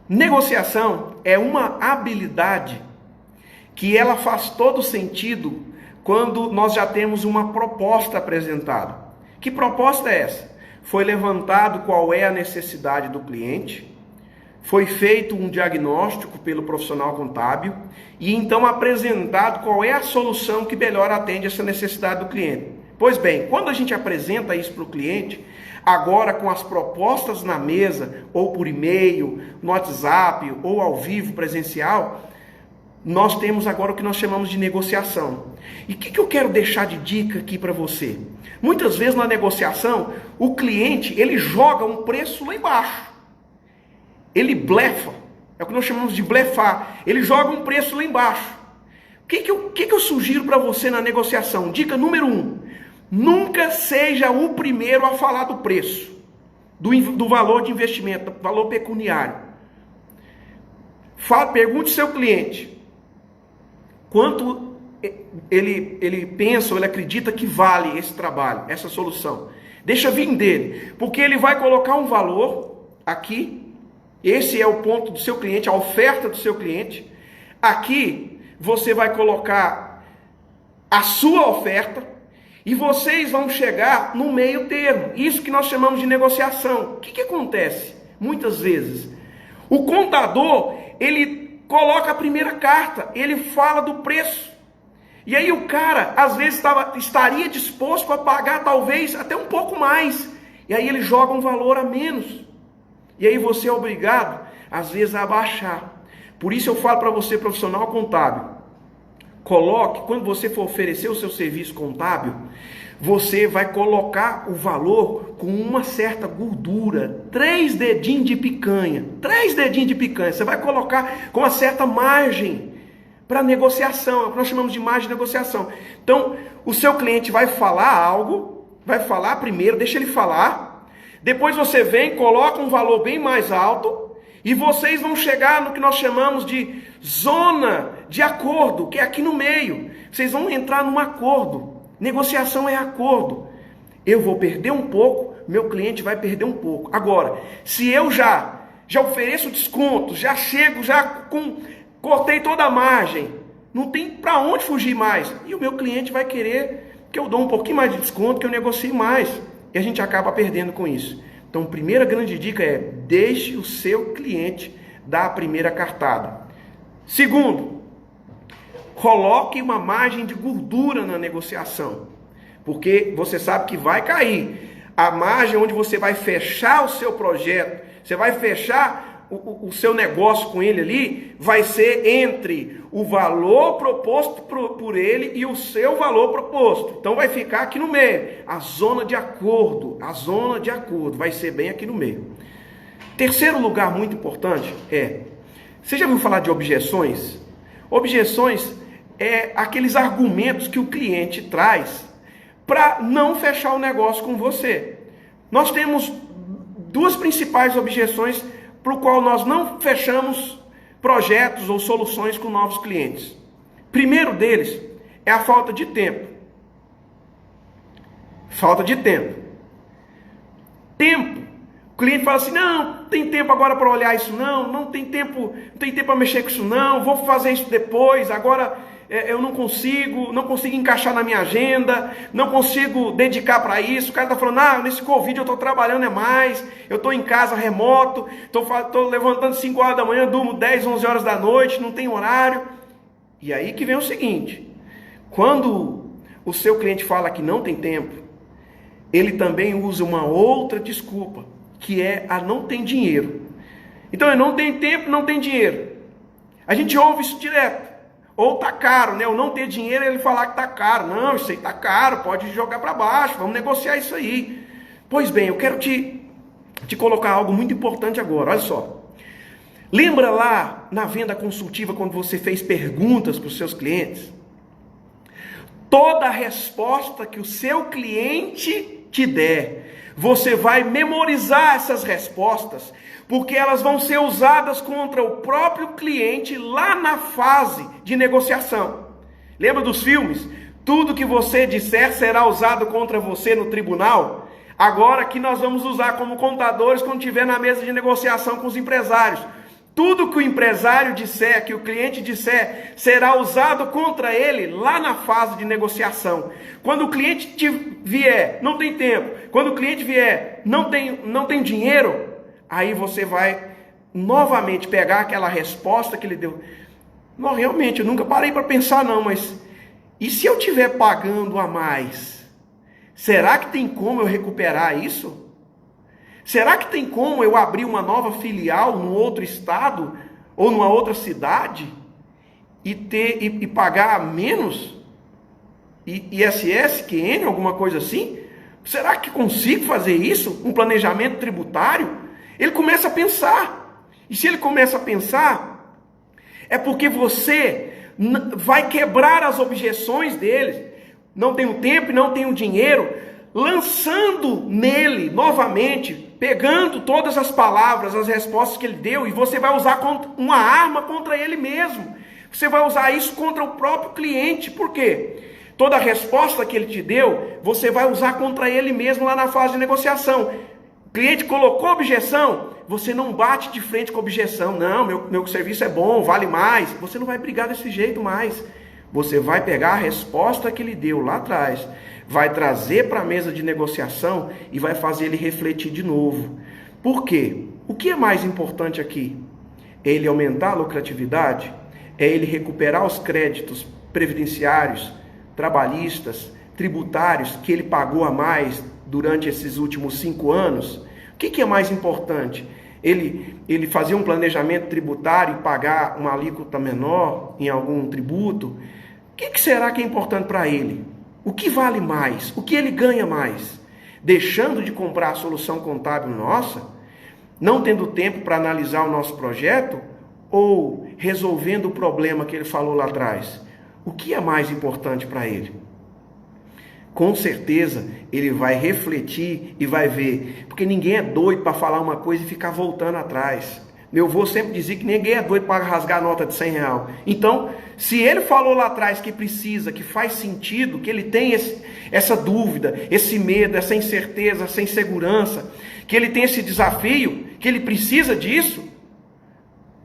Negociação é uma habilidade que ela faz todo sentido quando nós já temos uma proposta apresentada. Que proposta é essa? Foi levantado qual é a necessidade do cliente, foi feito um diagnóstico pelo profissional contábil e então apresentado qual é a solução que melhor atende essa necessidade do cliente. Pois bem, quando a gente apresenta isso para o cliente, agora com as propostas na mesa, ou por e-mail, no WhatsApp, ou ao vivo, presencial, nós temos agora o que nós chamamos de negociação. E o que eu quero deixar de dica aqui para você? Muitas vezes na negociação, o cliente, ele joga um preço lá embaixo. Ele blefa, é o que nós chamamos de blefar. Ele joga um preço lá embaixo. O que eu sugiro para você na negociação? Dica número 1. Nunca seja o primeiro a falar do preço, do valor de investimento, do valor pecuniário. Pergunte ao seu cliente quanto ele pensa ou ele acredita que vale esse trabalho, essa solução. Deixa vir dele, porque ele vai colocar um valor aqui. Esse é o ponto do seu cliente, a oferta do seu cliente. Aqui você vai colocar a sua oferta. E vocês vão chegar no meio termo. Isso que nós chamamos de negociação. O que acontece? Muitas vezes, o contador, ele coloca a primeira carta, ele fala do preço. E aí o cara, às vezes, estaria disposto a pagar talvez até um pouco mais. E aí ele joga um valor a menos. E aí você é obrigado, às vezes, a abaixar. Por isso eu falo para você, profissional contábil, coloque, quando você for oferecer o seu serviço contábil, você vai colocar o valor com uma certa gordura, 3 dedinhos de picanha, 3 dedinhos de picanha, você vai colocar com uma certa margem para negociação, é o que nós chamamos de margem de negociação. Então, o seu cliente vai falar algo, vai falar primeiro, deixa ele falar, depois você vem, coloca um valor bem mais alto, e vocês vão chegar no que nós chamamos de zona de acordo, que é aqui no meio. Vocês vão entrar num acordo. Negociação é acordo. Eu vou perder um pouco, meu cliente vai perder um pouco. Agora, se eu já ofereço desconto, já chego, cortei toda a margem, não tem para onde fugir mais. E o meu cliente vai querer que eu dou um pouquinho mais de desconto, que eu negocie mais. E a gente acaba perdendo com isso. Então, primeira grande dica é: deixe o seu cliente dar a primeira cartada. Segundo, coloque uma margem de gordura na negociação, porque você sabe que vai cair. A margem onde você vai fechar o seu projeto, você vai fechar o seu negócio com ele ali, vai ser entre o valor proposto por ele e o seu valor proposto. Então vai ficar aqui no meio, a zona de acordo, vai ser bem aqui no meio. Terceiro lugar muito importante você já ouviu falar de objeções? Objeções é aqueles argumentos que o cliente traz para não fechar o negócio com você. Nós temos 2 principais objeções para o qual nós não fechamos projetos ou soluções com novos clientes. Primeiro deles é a falta de tempo. Falta de tempo. Tempo. O cliente fala assim: não tem tempo agora para olhar isso não tem tempo para mexer com isso não, vou fazer isso depois, agora eu não consigo encaixar na minha agenda, não consigo dedicar para isso. O cara está falando, nesse Covid eu estou trabalhando mais, eu estou em casa remoto, estou levantando 5 horas da manhã, durmo 10, 11 horas da noite, não tem horário. E aí que vem o seguinte, quando o seu cliente fala que não tem tempo, ele também usa uma outra desculpa, que é a não tem dinheiro. Então ele não tem tempo, não tem dinheiro. A gente ouve isso direto. Ou tá caro, né? Ou não ter dinheiro, ele falar que tá caro. Não, isso aí tá caro, pode jogar para baixo, vamos negociar isso aí. Pois bem, eu quero te colocar algo muito importante agora, olha só. Lembra lá na venda consultiva, quando você fez perguntas para os seus clientes? Toda resposta que o seu cliente te der, você vai memorizar essas respostas, porque elas vão ser usadas contra o próprio cliente lá na fase de negociação. Lembra dos filmes? Tudo que você disser será usado contra você no tribunal. Agora que nós vamos usar como contadores quando estiver na mesa de negociação com os empresários. Tudo que o empresário disser, que o cliente disser, será usado contra ele lá na fase de negociação. Quando o cliente vier, não tem tempo. Quando o cliente vier, não tem dinheiro, aí você vai novamente pegar aquela resposta que ele deu. Não, realmente, eu nunca parei para pensar não, mas e se eu estiver pagando a mais? Será que tem como eu recuperar isso? Será que tem como eu abrir uma nova filial num outro estado ou numa outra cidade e pagar menos? ISS, QN, alguma coisa assim? Será que consigo fazer isso? Um planejamento tributário? Ele começa a pensar. E se ele começa a pensar, é porque você vai quebrar as objeções deles. Não tenho tempo e não tenho dinheiro, lançando nele novamente, pegando todas as palavras, as respostas que ele deu, e você vai usar uma arma contra ele mesmo. Você vai usar isso contra o próprio cliente. Por quê? Toda resposta que ele te deu, você vai usar contra ele mesmo lá na fase de negociação. O cliente colocou objeção, você não bate de frente com objeção. Não, meu serviço é bom, vale mais. Você não vai brigar desse jeito mais. Você vai pegar a resposta que ele deu lá atrás, vai trazer para a mesa de negociação e vai fazer ele refletir de novo. Por quê? O que é mais importante aqui? É ele aumentar a lucratividade? É ele recuperar os créditos previdenciários, trabalhistas, tributários que ele pagou a mais durante esses últimos 5 anos? O que é mais importante? Ele fazer um planejamento tributário e pagar uma alíquota menor em algum tributo? O que será que é importante para ele? O que vale mais? O que ele ganha mais? Deixando de comprar a solução contábil nossa? Não tendo tempo para analisar o nosso projeto? Ou resolvendo o problema que ele falou lá atrás? O que é mais importante para ele? Com certeza ele vai refletir e vai ver, porque ninguém é doido para falar uma coisa e ficar voltando atrás. Meu avô sempre dizia que ninguém é doido para rasgar a nota de R$100. Então, se ele falou lá atrás que precisa, que faz sentido, que ele tem essa dúvida, esse medo, essa incerteza, essa insegurança, que ele tem esse desafio, que ele precisa disso,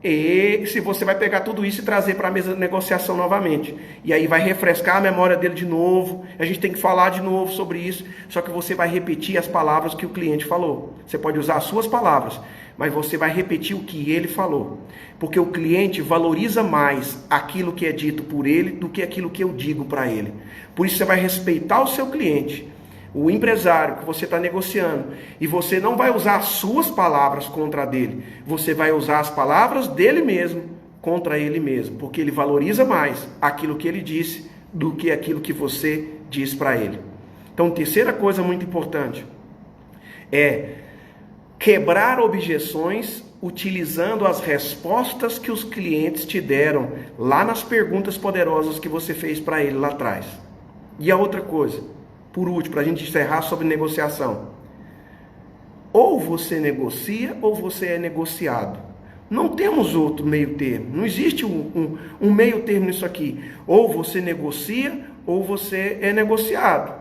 e se você vai pegar tudo isso e trazer para a mesa de negociação novamente, e aí vai refrescar a memória dele de novo, a gente tem que falar de novo sobre isso, só que você vai repetir as palavras que o cliente falou. Você pode usar as suas palavras, mas você vai repetir o que ele falou, porque o cliente valoriza mais aquilo que é dito por ele do que aquilo que eu digo para ele. Por isso você vai respeitar o seu cliente, o empresário que você está negociando, e você não vai usar as suas palavras contra dele, você vai usar as palavras dele mesmo contra ele mesmo, porque ele valoriza mais aquilo que ele disse do que aquilo que você diz para ele. Então, terceira coisa muito importante é quebrar objeções utilizando as respostas que os clientes te deram lá nas perguntas poderosas que você fez para ele lá atrás. E a outra coisa, por último, para a gente encerrar sobre negociação. Ou você negocia ou você é negociado. Não temos outro meio termo. Não existe um meio termo nisso aqui. Ou você negocia ou você é negociado.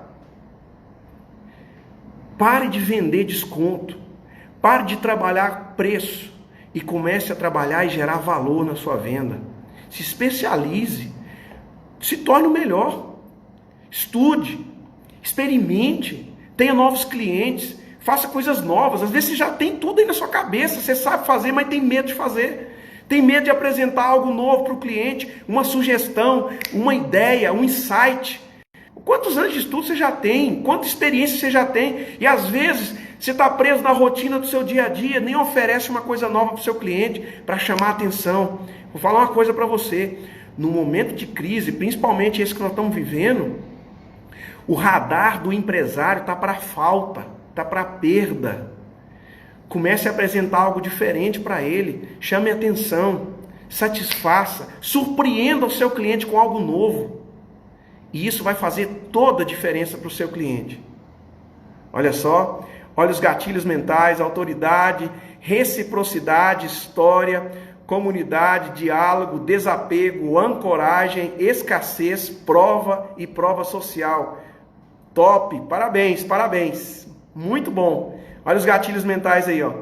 Pare de vender desconto. Pare de trabalhar preço. E comece a trabalhar e gerar valor na sua venda. Se especialize. Se torne o melhor. Estude, experimente, tenha novos clientes, faça coisas novas. Às vezes você já tem tudo aí na sua cabeça, você sabe fazer, mas tem medo de fazer. Tem medo de apresentar algo novo para o cliente, uma sugestão, uma ideia, um insight. Quantos anos de estudo você já tem? Quanta experiência você já tem? E às vezes você está preso na rotina do seu dia a dia, nem oferece uma coisa nova para o seu cliente, para chamar a atenção. Vou falar uma coisa para você. No momento de crise, principalmente esse que nós estamos vivendo, o radar do empresário está para falta, está para perda. Comece a apresentar algo diferente para ele, chame a atenção, satisfaça, surpreenda o seu cliente com algo novo. E isso vai fazer toda a diferença para o seu cliente. Olha só, olha os gatilhos mentais: autoridade, reciprocidade, história, comunidade, diálogo, desapego, ancoragem, escassez, prova e prova social. Top, parabéns, parabéns, muito bom. Olha os gatilhos mentais aí, ó.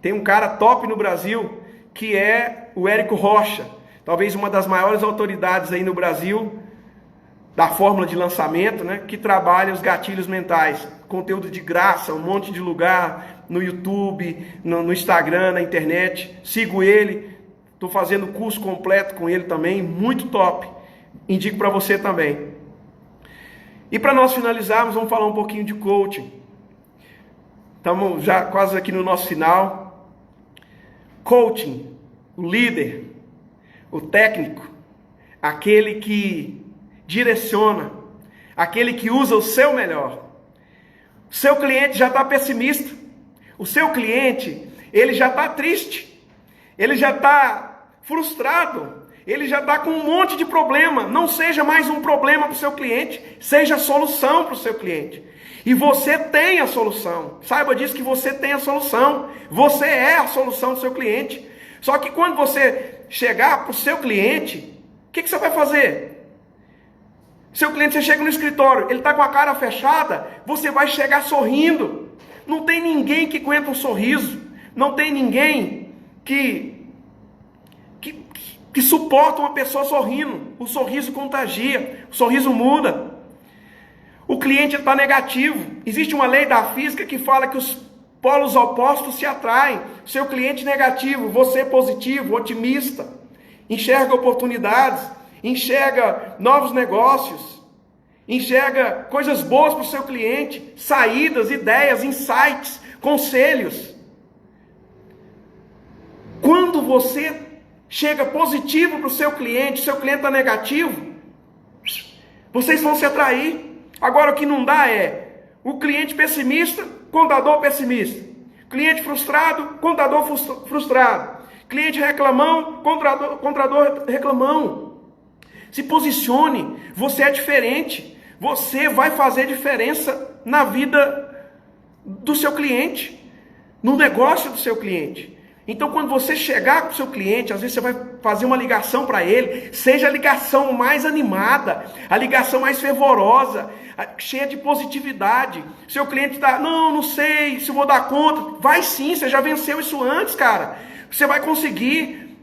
Tem um cara top no Brasil, que é o Érico Rocha, talvez uma das maiores autoridades aí no Brasil, da fórmula de lançamento, né? Que trabalha os gatilhos mentais. Conteúdo de graça, um monte de lugar, no YouTube, no Instagram, na internet. Sigo ele, estou fazendo curso completo com ele também, muito top. Indico para você também. E para nós finalizarmos, vamos falar um pouquinho de coaching. Estamos já quase aqui no nosso final. Coaching, o líder, o técnico, aquele que direciona, aquele que usa o seu melhor. O seu cliente já está pessimista. O seu cliente, ele já está triste. Ele já está frustrado. Ele já está com um monte de problema. Não seja mais um problema para o seu cliente, seja a solução para o seu cliente. E você tem a solução. Saiba disso, que você tem a solução. Você é a solução do seu cliente. Só que quando você chegar para o seu cliente, o que você vai fazer? Seu cliente, você chega no escritório, ele está com a cara fechada, você vai chegar sorrindo. Não tem ninguém que aguenta um sorriso. Não tem ninguém que suporta uma pessoa sorrindo. O sorriso contagia, o sorriso muda. O cliente está negativo. Existe uma lei da física que fala que os polos opostos se atraem. Seu cliente negativo, você positivo, otimista, enxerga oportunidades, enxerga novos negócios, enxerga coisas boas para o seu cliente, saídas, ideias, insights, conselhos. Quando você chega positivo para o seu cliente está negativo, vocês vão se atrair. Agora o que não dá é o cliente pessimista, contador pessimista. Cliente frustrado, contador frustrado. Cliente reclamão, contador reclamão. Se posicione, você é diferente. Você vai fazer diferença na vida do seu cliente, no negócio do seu cliente. Então, quando você chegar com o seu cliente, às vezes você vai fazer uma ligação para ele, seja a ligação mais animada, a ligação mais fervorosa, cheia de positividade. Seu cliente está, não sei se eu vou dar conta. Vai sim, você já venceu isso antes, cara. Você vai conseguir.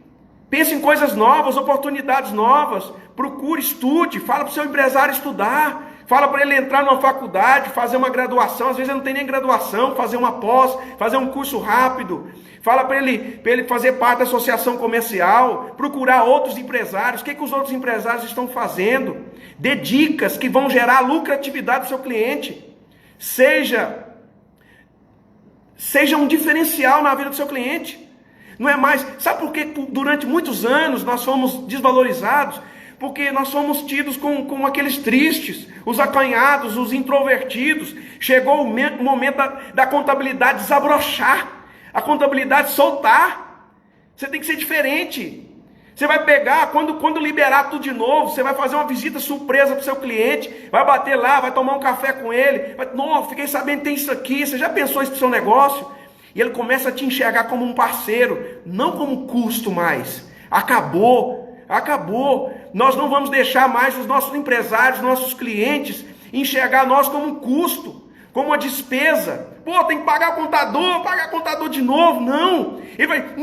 Pense em coisas novas, oportunidades novas. Procure, estude, fala para o seu empresário estudar. Fala para ele entrar numa faculdade, fazer uma graduação. Às vezes ele não tem nem graduação, fazer uma pós, fazer um curso rápido. Fala para ele fazer parte da associação comercial, procurar outros empresários. O que os outros empresários estão fazendo? Dê dicas que vão gerar lucratividade do seu cliente. Seja um diferencial na vida do seu cliente. Não é mais... Sabe por que durante muitos anos nós fomos desvalorizados? Porque nós somos tidos como aqueles tristes, os acanhados, os introvertidos. Chegou o momento da contabilidade desabrochar. A contabilidade soltar. Você tem que ser diferente. Você vai pegar, quando liberar tudo de novo, você vai fazer uma visita surpresa para o seu cliente, vai bater lá, vai tomar um café com ele, não, fiquei sabendo que tem isso aqui, você já pensou isso para o seu negócio? E ele começa a te enxergar como um parceiro, não como custo mais. Acabou. Nós não vamos deixar mais os nossos empresários, nossos clientes, enxergar nós como um custo, como uma despesa. Pô, tem que pagar contador de novo. Não. Ele vai,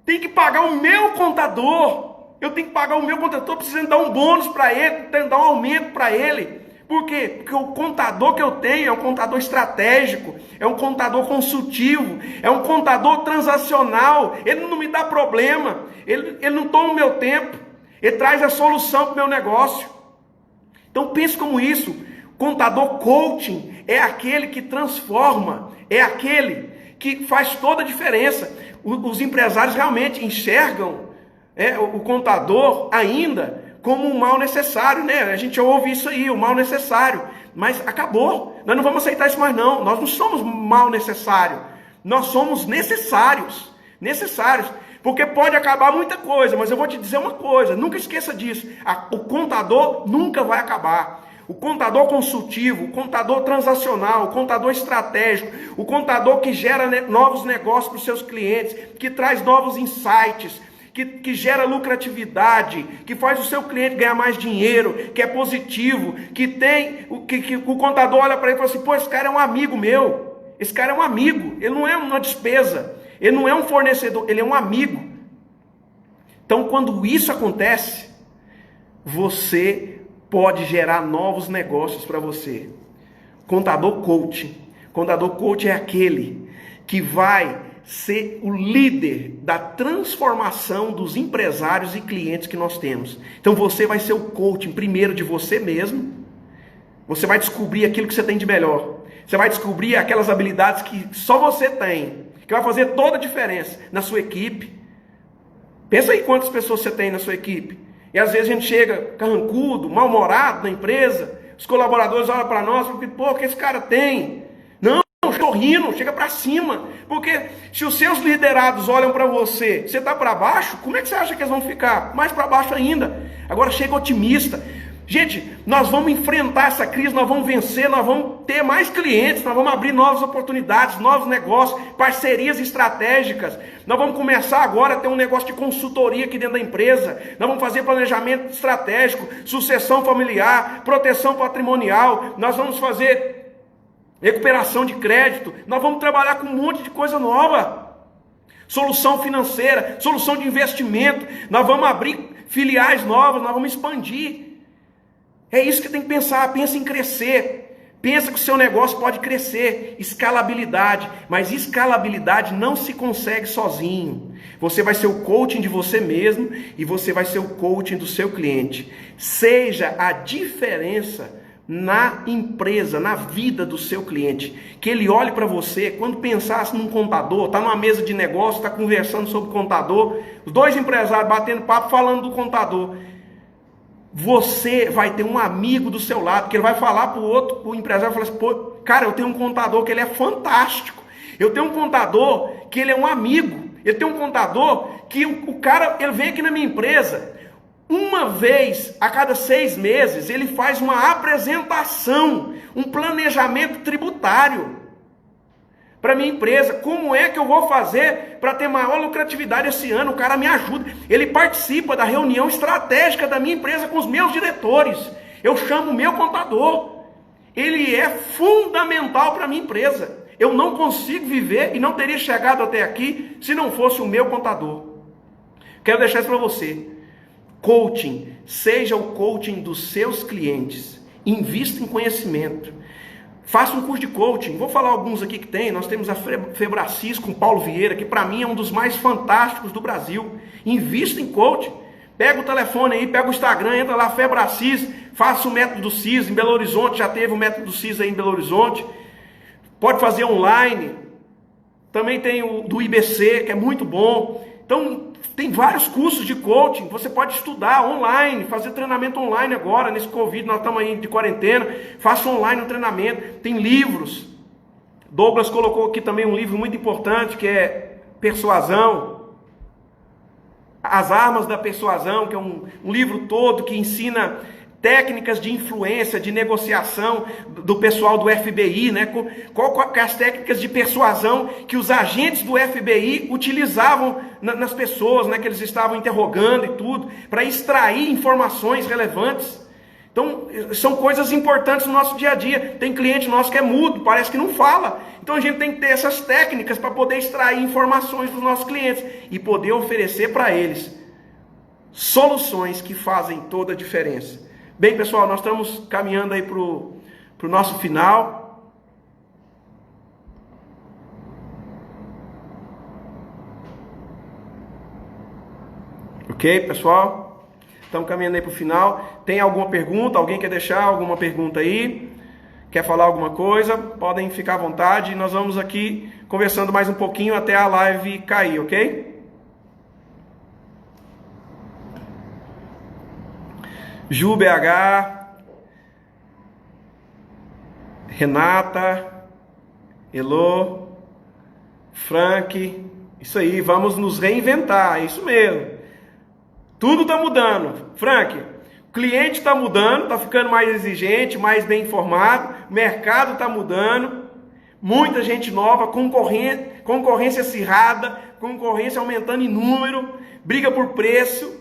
tem que pagar o meu contador. Eu tenho que pagar o meu contador, estou precisando dar um bônus para ele, tentar dar um aumento para ele. Por quê? Porque o contador que eu tenho é um contador estratégico, é um contador consultivo, é um contador transacional. Ele não me dá problema, ele não toma o meu tempo, ele traz a solução para o meu negócio. Então pense como isso. Contador coaching é aquele que transforma, é aquele que faz toda a diferença. Os empresários realmente enxergam o contador ainda como um mal necessário, né? A gente ouve isso aí, o mal necessário, mas acabou. Nós não vamos aceitar isso mais não. Nós não somos mal necessário, nós somos necessários, porque pode acabar muita coisa, mas eu vou te dizer uma coisa, nunca esqueça disso, o contador nunca vai acabar. O contador consultivo, o contador transacional, o contador estratégico, o contador que gera novos negócios para os seus clientes, que traz novos insights, que gera lucratividade, que faz o seu cliente ganhar mais dinheiro, que é positivo, que o contador olha para ele e fala assim, pô, esse cara é um amigo meu, esse cara é um amigo, ele não é uma despesa, ele não é um fornecedor, ele é um amigo. Então, quando isso acontece, você pode gerar novos negócios para você. Contador coaching. Contador coaching é aquele que vai ser o líder da transformação dos empresários e clientes que nós temos. Então você vai ser o coaching primeiro de você mesmo. Você vai descobrir aquilo que você tem de melhor. Você vai descobrir aquelas habilidades que só você tem, que vai fazer toda a diferença na sua equipe. Pensa aí quantas pessoas você tem na sua equipe. E às vezes a gente chega carrancudo, mal-humorado na empresa, os colaboradores olham para nós e falam, pô, o que esse cara tem? Não, eu estou rindo, chega para cima. Porque se os seus liderados olham para você, você está para baixo, como é que você acha que eles vão ficar? Mais para baixo ainda. Agora chega otimista. Gente, nós vamos enfrentar essa crise, nós vamos vencer, nós vamos ter mais clientes, nós vamos abrir novas oportunidades, novos negócios, parcerias estratégicas. Nós vamos começar agora a ter um negócio de consultoria aqui dentro da empresa. Nós vamos fazer planejamento estratégico, sucessão familiar, proteção patrimonial. Nós vamos fazer recuperação de crédito. Nós vamos trabalhar com um monte de coisa nova. Solução financeira, solução de investimento. Nós vamos abrir filiais novas, nós vamos expandir. É isso que tem que pensar, pensa em crescer, pensa que o seu negócio pode crescer, escalabilidade, mas escalabilidade não se consegue sozinho. Você vai ser o coaching de você mesmo e você vai ser o coaching do seu cliente. Seja a diferença na empresa, na vida do seu cliente, que ele olhe para você, quando pensasse num contador, está numa mesa de negócio, está conversando sobre o contador, os dois empresários batendo papo falando do contador. Você vai ter um amigo do seu lado, que ele vai falar para o outro, para o empresário, vai falar assim, pô, cara, eu tenho um contador que ele é fantástico, eu tenho um contador que ele é um amigo, eu tenho um contador que o cara, ele vem aqui na minha empresa, uma vez a cada 6 meses, ele faz uma apresentação, um planejamento tributário para minha empresa. Como é que eu vou fazer para ter maior lucratividade esse ano? O cara me ajuda. Ele participa da reunião estratégica da minha empresa com os meus diretores. Eu chamo o meu contador. Ele é fundamental para a minha empresa. Eu não consigo viver e não teria chegado até aqui se não fosse o meu contador. Quero deixar isso para você. Coaching. Seja o coaching dos seus clientes. Invista em conhecimento. Faça um curso de coaching. Vou falar alguns aqui que tem. Nós temos a Febracis com Paulo Vieira, que para mim é um dos mais fantásticos do Brasil. Invista em coaching. Pega o telefone aí, pega o Instagram, entra lá, Febracis, faça o método do CIS em Belo Horizonte. Já teve o método do CIS aí em Belo Horizonte. Pode fazer online. Também tem o do IBC, que é muito bom. Então, tem vários cursos de coaching, você pode estudar online, fazer treinamento online agora, nesse Covid, nós estamos aí de quarentena, faça online o treinamento, tem livros. Douglas colocou aqui também um livro muito importante, que é Persuasão, As Armas da Persuasão, que é um livro todo que ensina técnicas de influência, de negociação do pessoal do FBI, né? Qual as técnicas de persuasão que os agentes do FBI utilizavam nas pessoas, né? Que eles estavam interrogando e tudo, para extrair informações relevantes. Então, são coisas importantes no nosso dia a dia. Tem cliente nosso que é mudo, parece que não fala. Então, a gente tem que ter essas técnicas para poder extrair informações dos nossos clientes e poder oferecer para eles soluções que fazem toda a diferença. Bem, pessoal, nós estamos caminhando aí para o nosso final. Ok, pessoal? Estamos caminhando aí para o final. Tem alguma pergunta? Alguém quer deixar alguma pergunta aí? Quer falar alguma coisa? Podem ficar à vontade. Nós vamos aqui conversando mais um pouquinho até a live cair, ok? Ju BH, Renata, Elô, Frank, isso aí, vamos nos reinventar, é isso mesmo. Tudo está mudando. Frank, o cliente está mudando, está ficando mais exigente, mais bem informado, o mercado está mudando, muita gente nova, concorrência acirrada, concorrência aumentando em número, briga por preço,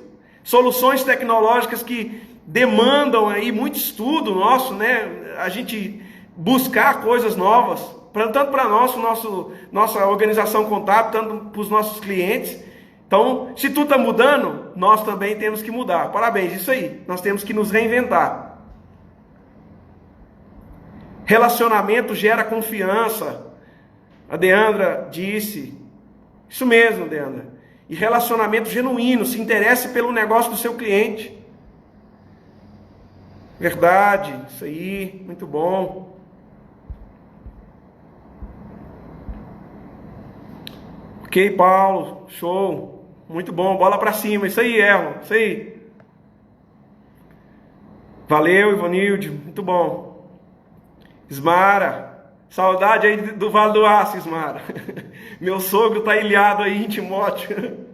soluções tecnológicas que demandam aí muito estudo nosso, né? A gente buscar coisas novas, tanto para nossa organização contábil, tanto para os nossos clientes. Então, se tudo está mudando, nós também temos que mudar. Parabéns, isso aí. Nós temos que nos reinventar. Relacionamento gera confiança. A Deandra disse. Isso mesmo, Deandra. E relacionamento genuíno. Se interesse pelo negócio do seu cliente. Verdade, isso aí, muito bom. Ok, Paulo, show, muito bom, bola pra cima, isso aí, Erlon, isso aí. Valeu, Ivanilde, muito bom. Ismara, saudade aí do Vale do Aço, Ismara. Meu sogro tá ilhado aí em Timóteo.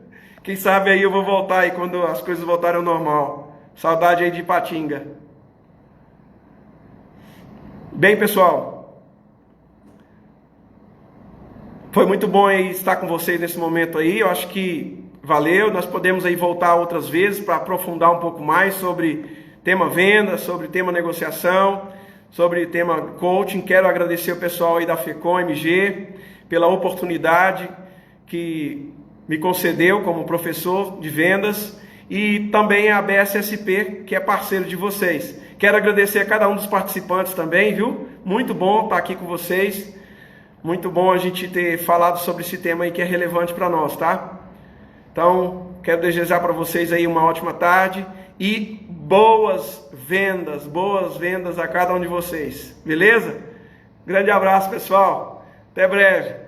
Quem sabe aí eu vou voltar aí quando as coisas voltarem ao normal. Saudade aí de Ipatinga. Bem, pessoal, foi muito bom aí estar com vocês nesse momento aí. Eu acho que valeu. Nós podemos aí voltar outras vezes para aprofundar um pouco mais sobre tema venda, sobre tema negociação, sobre tema coaching. Quero agradecer o pessoal aí da FECOM MG pela oportunidade que me concedeu como professor de vendas e também a BSSP, que é parceiro de vocês. Quero agradecer a cada um dos participantes também, viu? Muito bom estar aqui com vocês. Muito bom a gente ter falado sobre esse tema aí que é relevante para nós, tá? Então, quero desejar para vocês aí uma ótima tarde e boas vendas a cada um de vocês. Beleza? Grande abraço, pessoal. Até breve.